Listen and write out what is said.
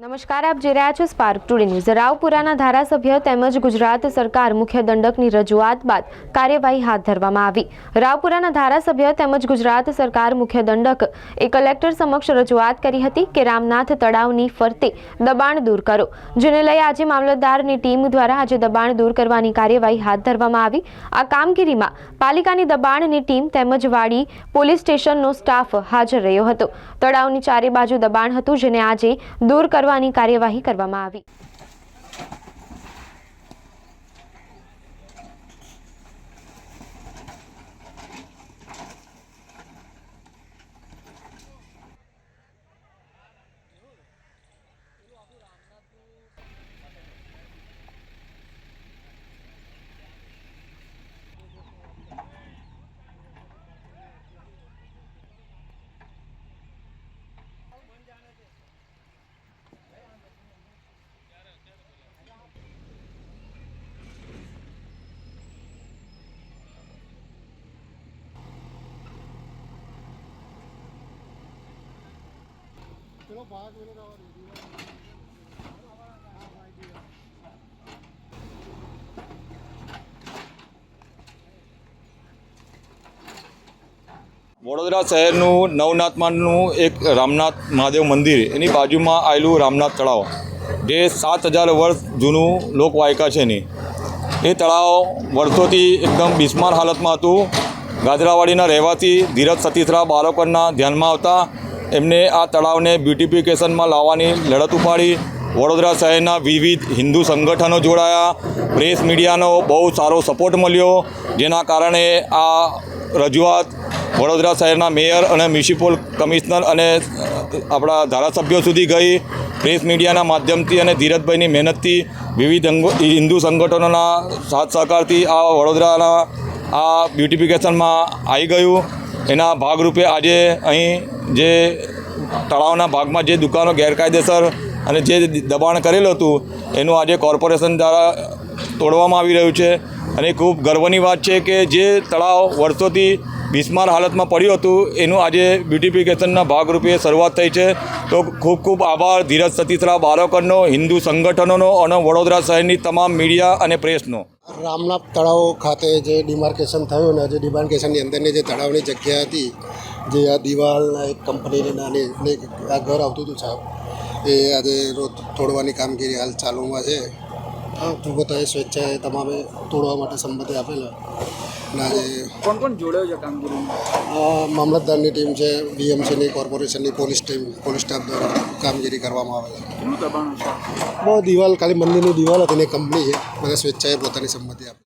નમસ્કાર, આપ જોઈ રહ્યા છો સ્પાર્ક ટુડે ન્યૂઝ। રાવપુરાના ધારાસભ્ય તેમજ ગુજરાત સરકાર મુખ્ય દંડકની રજૂઆત બાદ કાર્યવાહી હાથ ધરવામાં આવી। રાવપુરાના ધારાસભ્ય તેમજ ગુજરાત સરકાર મુખ્ય દંડક એ કલેક્ટર સમક્ષ રજૂઆત કરી હતી કે રામનાથ તળાવની ફરતે દબાણ દૂર કરો, જેને લઈ આજે મામલતદારની ટીમ દ્વારા આજે દબાણ દૂર કરવાની કાર્યવાહી હાથ ધરવામાં આવી। આ કામગીરીમાં પાલિકાની દબાણની ટીમ તેમજ વાડી પોલીસ સ્ટેશનનો સ્ટાફ હાજર રહ્યો હતો। તળાવની ચારે બાજુ દબાણ હતું, જેને આજે દૂર કરવાની કાર્યવાહી કરવામાં આવી। વડોદરા શહેરનું નવનાથમાંનું એક રામનાથ મહાદેવ મંદિર, એની બાજુમાં આવેલું રામનાથ તળાવ, જે 7000 વર્ષ જૂનું લોકવાયકા છે એની। એ તળાવ વર્ષોથી એકદમ બિસ્માર હાલતમાં હતું। ગાજરાવાડીના રહેવાસી ધીરજ સતીશરાવ બારોકરના ધ્યાનમાં આવતા એમને આ તળાવને બ્યુટિફિકેશનમાં લાવવાની લડત ઉપાડી। વડોદરા શહેરના વિવિધ હિન્દુ સંગઠનો જોડાયા, પ્રેસ મીડિયાનો બહુ સારો સપોર્ટ મળ્યો, જેના કારણે આ રજૂઆત વડોદરા શહેરના મેયર અને મ્યુનિસિપલ કમિશનર અને આપણા ધારાસભ્યો સુધી ગઈ। પ્રેસ મીડિયાના માધ્યમથી અને ધીરજભાઈની મહેનતથી વિવિધ હિન્દુ સંગઠનોના સાથ સહકારથી આ વડોદરાના આ બ્યુટિફિકેશનમાં આવી ગયું। એના ભાગરૂપે આજે અહીં જે તળાવના ભાગમાં જે દુકાનો ગેરકાયદેસર અને જે દબાણ કરેલું હતું એનું આજે કોર્પોરેશન દ્વારા તોડવામાં આવી રહ્યું છે। અને ખૂબ ગર્વની વાત છે કે જે તળાવ વર્ષોથી બિસ્માર હાલતમાં પડ્યું હતું એનું આજે બ્યુટિફિકેશનના ભાગરૂપે શરૂઆત થઈ છે। તો ખૂબ ખૂબ આભાર ધીરજ સતીશરાવ બારોકરનો, હિન્દુ સંગઠનોનો અને વડોદરા શહેરની તમામ મીડિયા અને પ્રેસનો। રામનાથ તળાવ ખાતે જે ડિમાર્કેશન થયું ને જે ડિમાર્કેશનની અંદરની જે તળાવની જગ્યા હતી, જે આ દિવાલના એક કંપનીની નાની આ ઘર આવતું હતું સાહેબ, એ આજે રોજ તોડવાની કામગીરી હાલ ચાલુમાં છે। પોતાએ સ્વેચ્છાએ તમામે તોડવા માટે સંમતિ આપેલા અને આજે કોણ કોણ જોડાયો છે કામગીરીમાં? મામલતદારની ટીમ છે, બીએમસીની, કોર્પોરેશનની પોલીસ ટીમ, પોલીસ સ્ટાફ દ્વારા કામગીરી કરવામાં આવે છે। કેટલું દબાણ છે? બહુ દિવાલ ખાલી મંદિરની દિવાલ હતી ને કંપની છે, બધા સ્વેચ્છાએ પોતાની સંમતિ આપી।